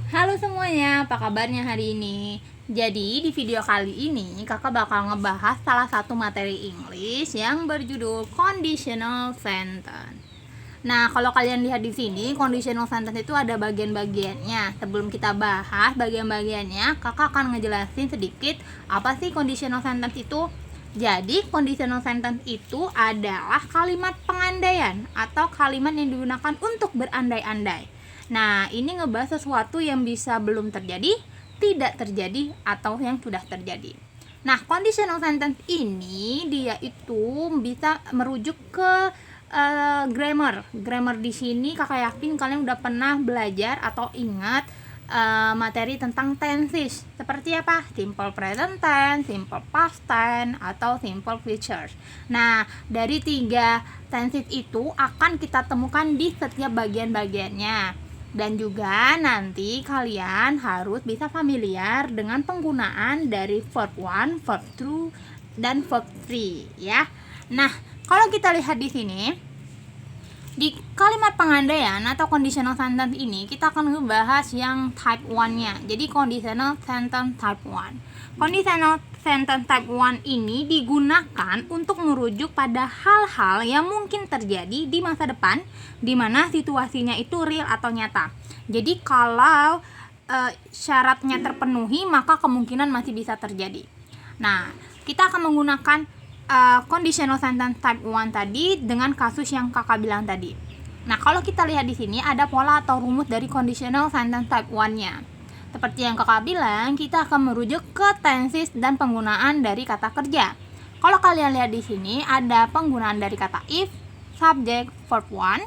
Halo semuanya, apa kabarnya hari ini? Jadi di video kali ini kakak bakal ngebahas salah satu materi English yang berjudul conditional sentence. Nah, kalau kalian lihat di sini, conditional sentence itu ada bagian-bagiannya. Sebelum kita bahas bagian-bagiannya, kakak akan ngejelasin sedikit apa sih conditional sentence itu. Jadi, conditional sentence itu adalah kalimat pengandaian atau kalimat yang digunakan untuk berandai-andai. Nah, ini ngebahas sesuatu yang bisa belum terjadi, tidak terjadi, atau yang sudah terjadi. Nah, conditional sentence ini dia itu bisa merujuk ke grammar. Grammar di sini kakak yakin kalian udah pernah belajar atau ingat materi tentang tenses. Seperti apa? Simple present tense, simple past tense, atau simple future. Nah, dari 3 tenses itu akan kita temukan di setiap bagian-bagiannya. Dan juga nanti kalian harus bisa familiar dengan penggunaan dari verb 1, verb 2, dan verb 3 ya. Nah, kalau kita lihat di sini, di kalimat pengandaian atau conditional sentence ini kita akan membahas yang type 1-nya. Jadi conditional sentence type 1. Conditional sentence type 1 ini digunakan untuk merujuk pada hal-hal yang mungkin terjadi di masa depan di mana situasinya itu real atau nyata. Jadi kalau syaratnya terpenuhi maka kemungkinan masih bisa terjadi. Nah, kita akan menggunakan conditional sentence type 1 tadi dengan kasus yang kakak bilang tadi. Nah, kalau kita lihat di sini ada pola atau rumus dari conditional sentence type 1-nya. Seperti yang kakak bilang, kita akan merujuk ke tenses dan penggunaan dari kata kerja. Kalau kalian lihat di sini ada penggunaan dari kata if, subject, verb 1,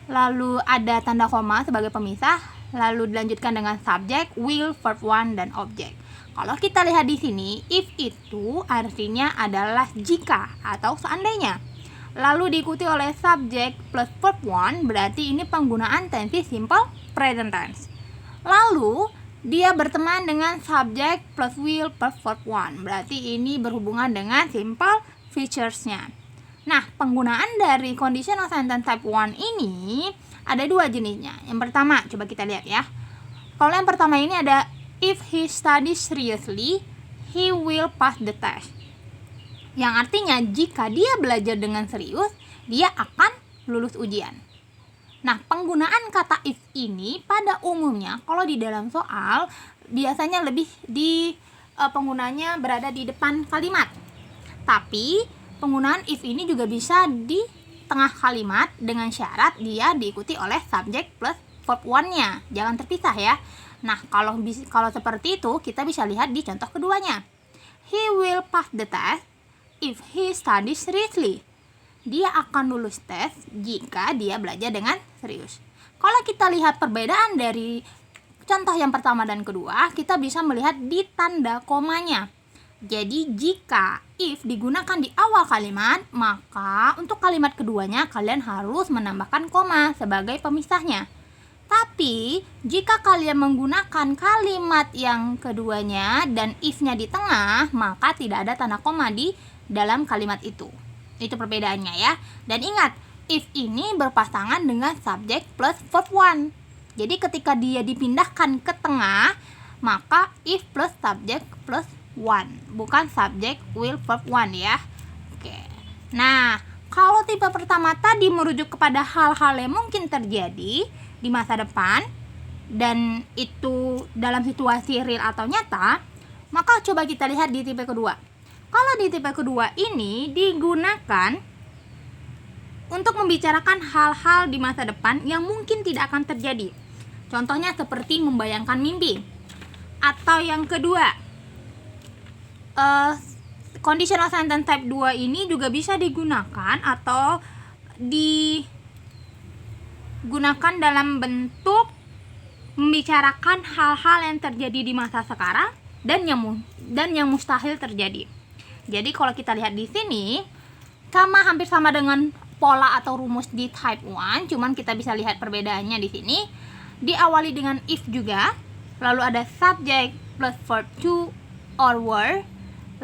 lalu ada tanda koma sebagai pemisah, lalu dilanjutkan dengan subject, will, verb 1, dan object. Kalau kita lihat di sini, if itu artinya adalah jika atau seandainya. Lalu diikuti oleh subject plus verb 1, berarti ini penggunaan tenses simple present tense. Lalu dia berteman dengan subject plus will plus verb 1, berarti ini berhubungan dengan simple features-nya. Nah, penggunaan dari conditional sentence type 1 ini ada 2 jenisnya. Yang pertama, coba kita lihat ya. Kalau yang pertama ini ada if he studies seriously, he will pass the test. Yang artinya jika dia belajar dengan serius, dia akan lulus ujian. Nah, penggunaan kata if ini pada umumnya kalau di dalam soal biasanya lebih di penggunanya berada di depan kalimat. Tapi penggunaan if ini juga bisa di tengah kalimat dengan syarat dia diikuti oleh subject plus verb 1-nya. Jangan terpisah ya. Nah, kalau seperti itu kita bisa lihat di contoh keduanya. He will pass the test if he studies seriously. Dia akan lulus tes jika dia belajar dengan serius. Kalau kita lihat perbedaan dari contoh yang pertama dan kedua, kita bisa melihat di tanda komanya. Jadi jika if digunakan di awal kalimat, maka untuk kalimat keduanya kalian harus menambahkan koma sebagai pemisahnya. Tapi jika kalian menggunakan kalimat yang keduanya dan if-nya di tengah, maka tidak ada tanda koma di dalam kalimat itu. Itu perbedaannya ya. Dan ingat, if ini berpasangan dengan subject plus verb 1. Jadi ketika dia dipindahkan ke tengah, maka if plus subject plus 1, bukan subject will verb 1 ya. Oke. Nah, kalau tipe pertama tadi merujuk kepada hal-hal yang mungkin terjadi di masa depan dan itu dalam situasi real atau nyata, maka coba kita lihat di tipe kedua. Kalau di tipe kedua ini digunakan untuk membicarakan hal-hal di masa depan yang mungkin tidak akan terjadi. Contohnya seperti membayangkan mimpi. Atau yang kedua, conditional sentence type 2 ini juga bisa digunakan atau digunakan dalam bentuk membicarakan hal-hal yang terjadi di masa sekarang dan yang mustahil terjadi. Jadi kalau kita lihat di sini hampir sama dengan pola atau rumus di type 1, cuman kita bisa lihat perbedaannya di sini. Diawali dengan if juga, lalu ada subject plus verb 2 or were,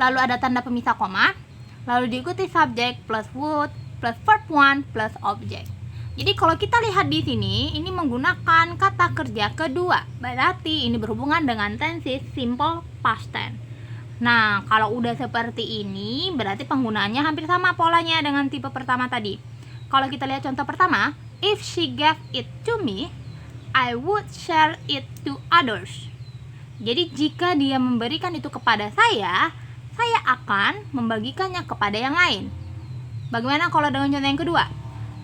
lalu ada tanda pemisah koma, lalu diikuti subject plus would plus verb 1 plus object. Jadi kalau kita lihat di sini, ini menggunakan kata kerja kedua. Berarti ini berhubungan dengan tense simple past tense. Nah, kalau udah seperti ini, berarti penggunaannya hampir sama polanya dengan tipe pertama tadi. Kalau kita lihat contoh pertama, if she gave it to me, I would share it to others. Jadi jika dia memberikan itu kepada saya akan membagikannya kepada yang lain. Bagaimana kalau dengan contoh yang kedua?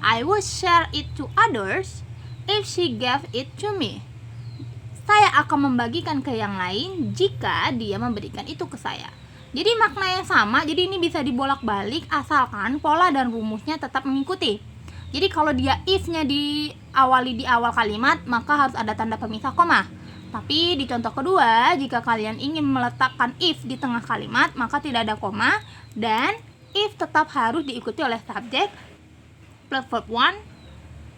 I would share it to others if she gave it to me. Saya akan membagikan ke yang lain jika dia memberikan itu ke saya. Jadi maknanya sama, jadi ini bisa dibolak-balik asalkan pola dan rumusnya tetap mengikuti. Jadi kalau dia if-nya diawali di awal kalimat, maka harus ada tanda pemisah koma. Tapi di contoh kedua, jika kalian ingin meletakkan if di tengah kalimat, maka tidak ada koma dan if tetap harus diikuti oleh subjek plus verb one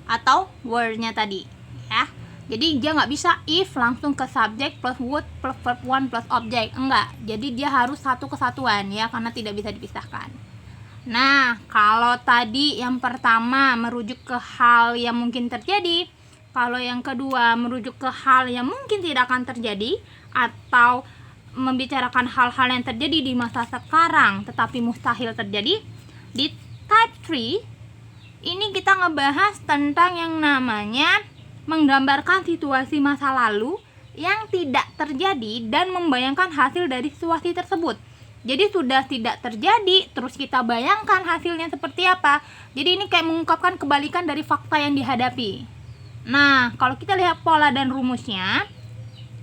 atau word-nya tadi, ya. Jadi dia nggak bisa if langsung ke subjek plus would plus verb one plus object, enggak. Jadi dia harus satu kesatuan, ya, karena tidak bisa dipisahkan. Nah, kalau tadi yang pertama merujuk ke hal yang mungkin terjadi, kalau yang kedua merujuk ke hal yang mungkin tidak akan terjadi, atau membicarakan hal-hal yang terjadi di masa sekarang tetapi mustahil terjadi, di type 3 ini kita ngebahas tentang yang namanya menggambarkan situasi masa lalu yang tidak terjadi dan membayangkan hasil dari situasi tersebut. Jadi sudah tidak terjadi, terus kita bayangkan hasilnya seperti apa. Jadi ini kayak mengungkapkan kebalikan dari fakta yang dihadapi. Nah, kalau kita lihat pola dan rumusnya,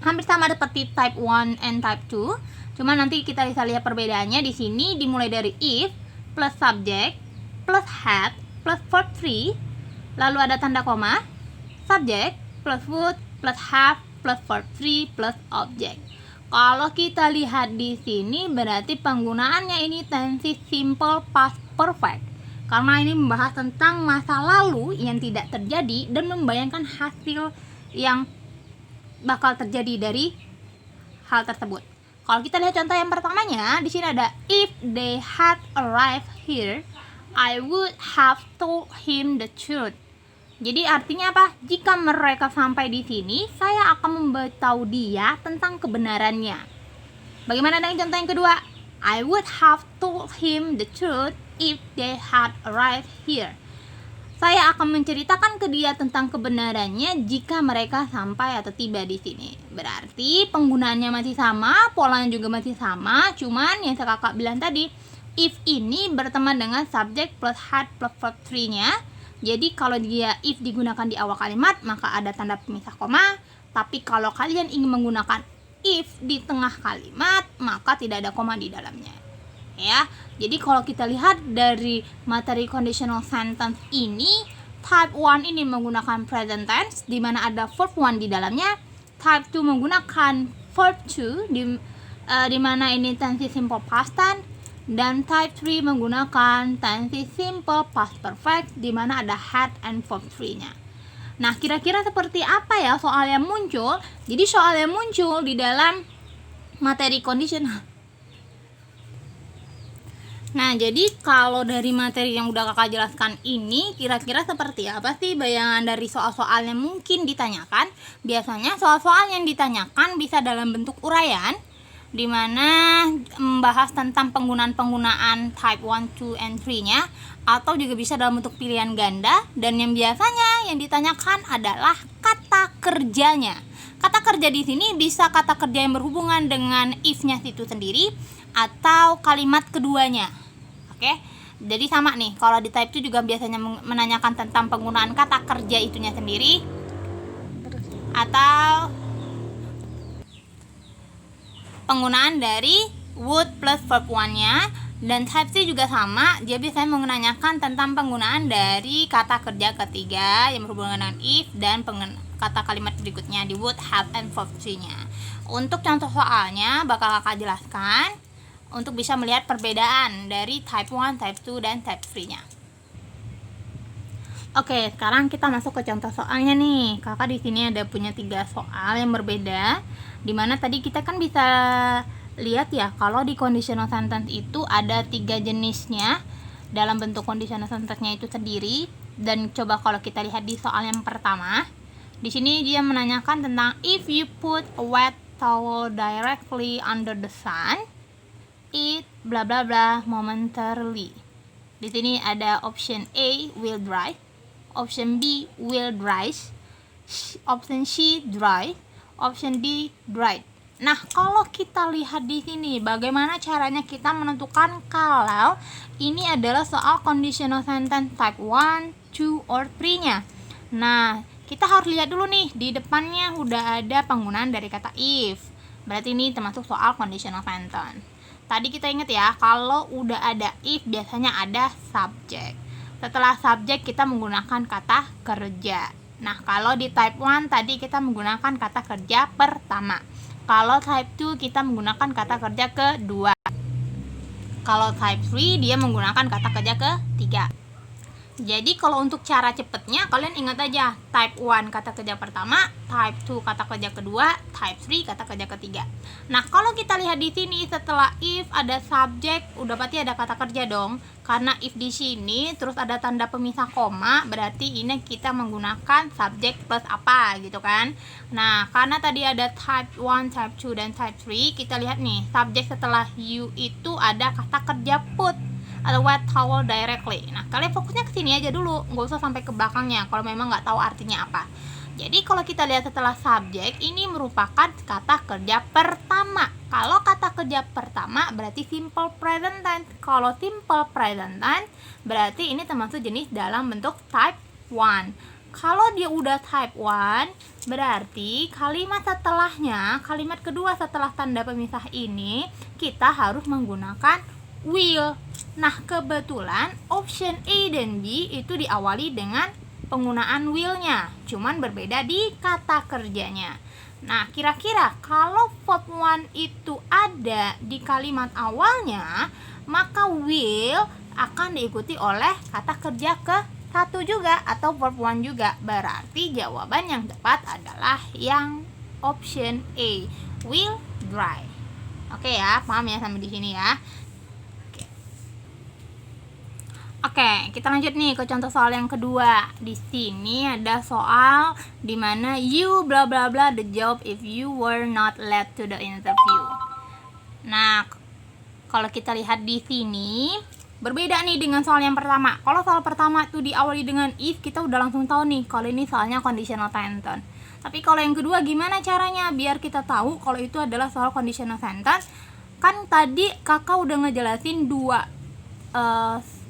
hampir sama seperti type 1 and type 2. Cuma nanti kita bisa lihat perbedaannya di sini dimulai dari if plus subject plus had plus verb 3, lalu ada tanda koma, subject plus would plus have plus verb 3 plus object. Kalau kita lihat di sini berarti penggunaannya ini tense simple past perfect. Karena ini membahas tentang masa lalu yang tidak terjadi dan membayangkan hasil yang bakal terjadi dari hal tersebut. Kalau kita lihat contoh yang pertamanya, di sini ada if they had arrived here, I would have told him the truth. Jadi artinya apa? Jika mereka sampai di sini, saya akan memberitahu dia tentang kebenarannya. Bagaimana dengan contoh yang kedua? I would have told him the truth if they had arrived here. Saya akan menceritakan ke dia tentang kebenarannya jika mereka sampai atau tiba di sini. Berarti penggunaannya masih sama, polanya juga masih sama, cuman yang saya kakak bilang tadi, if ini berteman dengan subjek plus had plus verb 3-nya. Jadi kalau dia if digunakan di awal kalimat, maka ada tanda pemisah koma. Tapi kalau kalian ingin menggunakan if di tengah kalimat, maka tidak ada koma di dalamnya. Ya, jadi kalau kita lihat dari materi conditional sentence ini, type 1 ini menggunakan present tense di mana ada verb 1 di dalamnya. Type 2 menggunakan verb 2 di mana ini tense simple past tense, dan type 3 menggunakan tense simple past perfect di mana ada had and verb 3-nya. Nah, kira-kira seperti apa ya soal yang muncul? Jadi soal yang muncul di dalam materi conditional. Nah, jadi kalau dari materi yang udah kakak jelaskan ini, kira-kira seperti apa sih bayangan dari soal-soal yang mungkin ditanyakan? Biasanya soal-soal yang ditanyakan bisa dalam bentuk uraian, di mana membahas tentang penggunaan type 1, 2, and 3-nya, atau juga bisa dalam bentuk pilihan ganda, dan yang biasanya yang ditanyakan adalah kata kerjanya. Kata kerja di sini bisa kata kerja yang berhubungan dengan if-nya itu sendiri atau kalimat keduanya. Oke, jadi sama nih, kalau di type 2 juga biasanya menanyakan tentang penggunaan kata kerja itunya sendiri atau penggunaan dari would plus verb 1-nya. Dan type C juga sama, dia biasanya menanyakan tentang penggunaan dari kata kerja ketiga yang berhubungan dengan if dan kata kalimat berikutnya di would, have, and verb 3-nya. Untuk contoh soalnya bakal kakak jelaskan untuk bisa melihat perbedaan dari type 1, type 2, dan type 3-nya. Oke, sekarang kita masuk ke contoh soalnya nih. Kakak di sini ada punya 3 soal yang berbeda, dimana tadi kita kan bisa lihat ya, kalau di conditional sentence itu ada 3 jenisnya dalam bentuk conditional sentence-nya itu sendiri. Dan coba kalau kita lihat di soal yang pertama, di sini dia menanyakan tentang if you put a wet towel directly under the sun, it bla bla bla momentarily. Di sini ada option A will dry, option B will dry, option C dry, option D dried. Nah, kalau kita lihat di sini, bagaimana caranya kita menentukan kalau ini adalah soal conditional sentence type 1, 2, or 3-nya. Nah, kita harus lihat dulu nih, di depannya udah ada penggunaan dari kata if. Berarti ini termasuk soal conditional sentence. Tadi kita ingat ya, kalau udah ada if biasanya ada subject. Setelah subject kita menggunakan kata kerja. Nah, kalau di type 1 tadi kita menggunakan kata kerja pertama. Kalau type 2 kita menggunakan kata kerja kedua. Kalau type 3 dia menggunakan kata kerja ketiga. Jadi kalau untuk cara cepetnya kalian ingat aja, type 1 kata kerja pertama, type 2 kata kerja kedua, type 3 kata kerja ketiga. Nah, kalau kita lihat di sini setelah if ada subject, udah pasti ada kata kerja dong. Karena if di sini terus ada tanda pemisah koma, berarti ini kita menggunakan subject plus apa gitu kan. Nah, karena tadi ada type 1, type 2 dan type 3, kita lihat nih, subject setelah you itu ada kata kerja put atau wet towel directly. Nah, kalian fokusnya ke sini aja dulu, nggak usah sampai ke belakangnya kalau memang nggak tahu artinya apa. Jadi kalau kita lihat setelah subject, ini merupakan kata kerja pertama. Kalau kata kerja pertama berarti simple present tense. Kalau simple present tense berarti ini termasuk jenis dalam bentuk type 1. Kalau dia udah type 1, berarti kalimat setelahnya, kalimat kedua setelah tanda pemisah ini, kita harus menggunakan will. Nah, kebetulan option A dan B itu diawali dengan penggunaan will-nya, cuman berbeda di kata kerjanya. Nah, kira-kira kalau verb 1 itu ada di kalimat awalnya, maka will akan diikuti oleh kata kerja ke satu juga atau verb 1 juga. Berarti jawaban yang tepat adalah yang option A, will dry. Oke ya, paham ya sampai di sini ya. Oke, kita lanjut nih ke contoh soal yang kedua. Di sini ada soal di mana you bla bla bla the job if you were not led to the interview. Nah, kalau kita lihat di sini berbeda nih dengan soal yang pertama. Kalau soal pertama tuh diawali dengan if, kita udah langsung tahu nih kalau ini soalnya conditional sentence. Tapi kalau yang kedua gimana caranya biar kita tahu kalau itu adalah soal conditional sentence? Kan tadi kakak udah ngejelasin dua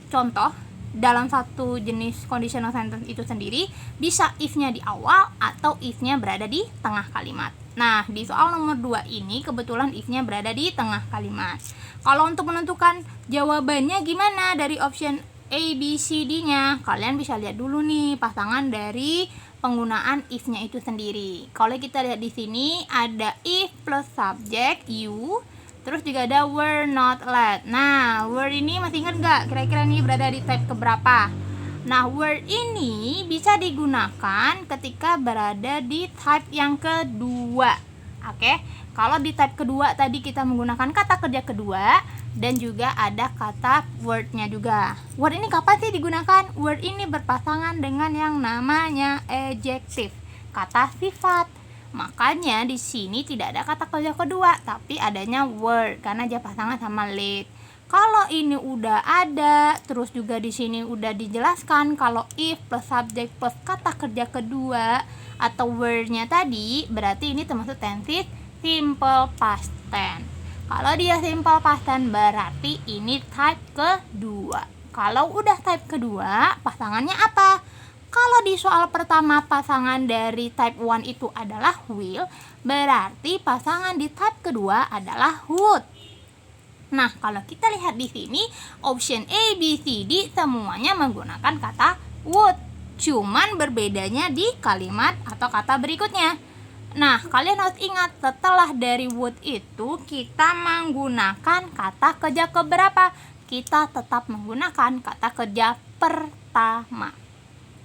contoh dalam satu jenis conditional sentence itu sendiri, bisa if-nya di awal atau if-nya berada di tengah kalimat. Nah, di soal nomor 2 ini kebetulan if-nya berada di tengah kalimat. Kalau untuk menentukan jawabannya gimana dari option A, B, C, D-nya, kalian bisa lihat dulu nih pasangan dari penggunaan if-nya itu sendiri. Kalau kita lihat di sini ada if plus subject you, terus juga ada were not led. Nah, were ini masih ingat nggak? Kira-kira ini berada di type keberapa? Nah, were ini bisa digunakan ketika berada di type yang kedua. Oke, kalau di type kedua tadi kita menggunakan kata kerja kedua dan juga ada kata word-nya juga. Word ini kapan sih digunakan? Word ini berpasangan dengan yang namanya adjective, kata sifat. Makanya di sini tidak ada kata kerja kedua, tapi adanya were karena dia pasangan sama lead. Kalau ini udah ada, terus juga di sini udah dijelaskan kalau if plus subject plus kata kerja kedua atau were-nya tadi, berarti ini termasuk tense simple past tense. Kalau dia simple past tense berarti ini type kedua. Kalau udah type kedua, pasangannya apa? Kalau di soal pertama pasangan dari type 1 itu adalah will, berarti pasangan di type kedua adalah would. Nah, kalau kita lihat di sini, option A, B, C, D semuanya menggunakan kata would. Cuman berbedanya di kalimat atau kata berikutnya. Nah, kalian harus ingat setelah dari would itu kita menggunakan kata kerja keberapa? Kita tetap menggunakan kata kerja pertama.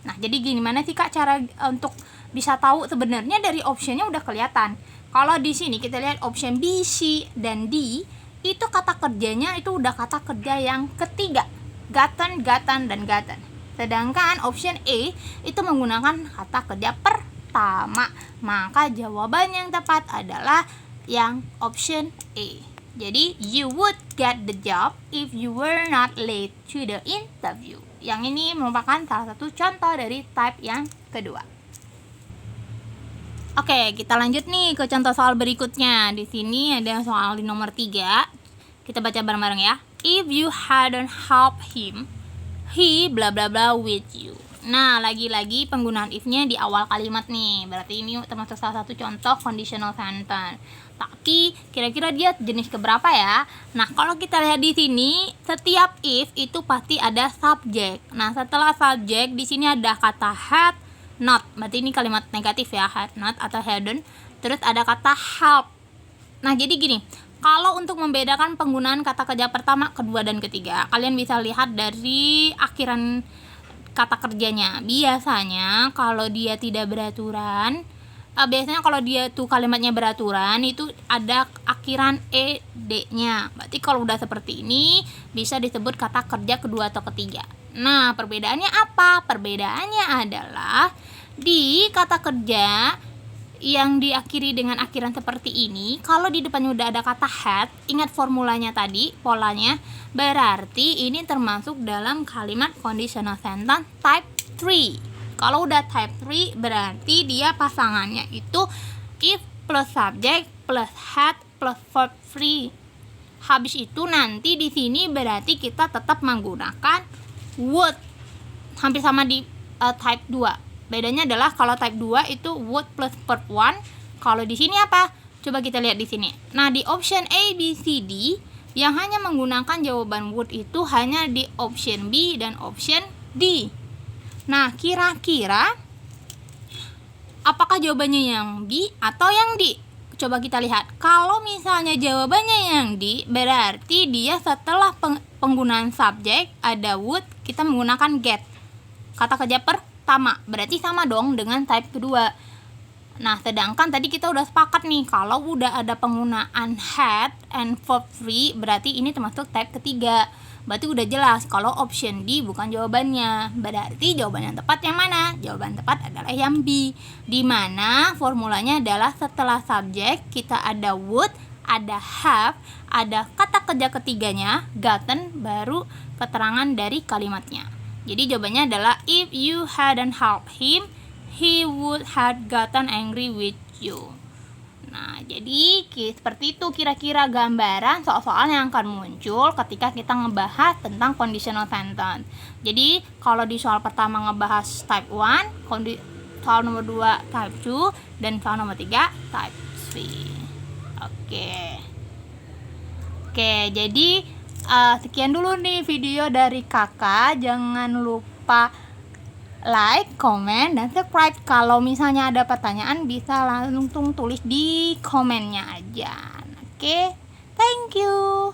Nah, jadi gimana sih Kak cara untuk bisa tahu? Sebenarnya dari optionnya udah kelihatan. Kalau di sini kita lihat option B, C, dan D, itu kata kerjanya itu udah kata kerja yang ketiga. Gotten, dan gotten. Sedangkan option A itu menggunakan kata kerja pertama. Maka jawaban yang tepat adalah yang option A. Jadi, you would get the job if you were not late to the interview. Yang ini merupakan salah satu contoh dari type yang kedua. Oke, kita lanjut nih ke contoh soal berikutnya. Di sini ada soal di nomor 3. Kita baca bareng-bareng ya. If you hadn't helped him, he bla bla bla with you. Nah, lagi-lagi penggunaan if-nya di awal kalimat nih. Berarti ini termasuk salah satu contoh conditional sentence. Tapi kira-kira dia jenis keberapa ya? Nah, kalau kita lihat di sini, setiap if itu pasti ada subject. Nah, setelah subject di sini ada kata had, not. Berarti ini kalimat negatif ya, had not atau hadn't. Terus ada kata help. Nah, jadi gini, kalau untuk membedakan penggunaan kata kerja pertama, kedua, dan ketiga, kalian bisa lihat dari akhiran kata kerjanya. Biasanya kalau dia tidak beraturan, kalau dia tuh kalimatnya beraturan, itu ada akhiran ed-nya. Berarti kalau udah seperti ini, bisa disebut kata kerja kedua atau ketiga. Nah, perbedaannya apa? Perbedaannya adalah di kata kerja yang diakhiri dengan akhiran seperti ini, kalau di depannya udah ada kata had, ingat formulanya tadi, polanya, berarti ini termasuk dalam kalimat conditional sentence type 3. Kalau udah type 3 berarti dia pasangannya itu if plus subject plus had plus verb 3. Habis itu nanti di sini berarti kita tetap menggunakan would. Hampir sama di type 2. Bedanya adalah kalau type 2 itu would plus verb 1. Kalau di sini apa? Coba kita lihat di sini. Nah, di option A, B, C, D yang hanya menggunakan jawaban would itu hanya di option B dan option D. Nah, kira-kira apakah jawabannya yang B atau yang D? Coba kita lihat. Kalau misalnya jawabannya yang D, berarti dia setelah penggunaan subjek ada would, kita menggunakan get. Kata kerja pertama, berarti sama dong dengan type kedua. Nah, sedangkan tadi kita udah sepakat nih, kalau udah ada penggunaan had and verb 3, berarti ini termasuk type ketiga. Berarti udah jelas kalau option D bukan jawabannya. Berarti jawaban yang tepat yang mana? Jawaban tepat adalah yang B, di mana formulanya adalah setelah subjek kita ada would, ada have, ada kata kerja ketiganya gotten, baru keterangan dari kalimatnya. Jadi jawabannya adalah if you hadn't helped him, he would have gotten angry with you. Nah, jadi seperti itu kira-kira gambaran soal-soal yang akan muncul ketika kita ngebahas tentang conditional sentence. Jadi, kalau di soal pertama ngebahas type 1, soal nomor 2 type 2, dan soal nomor 3 type 3. Oke, jadi sekian dulu nih video dari kakak. Jangan lupa like, comment, dan subscribe. Kalau misalnya ada pertanyaan bisa langsung tulis di komennya aja. Oke, thank you.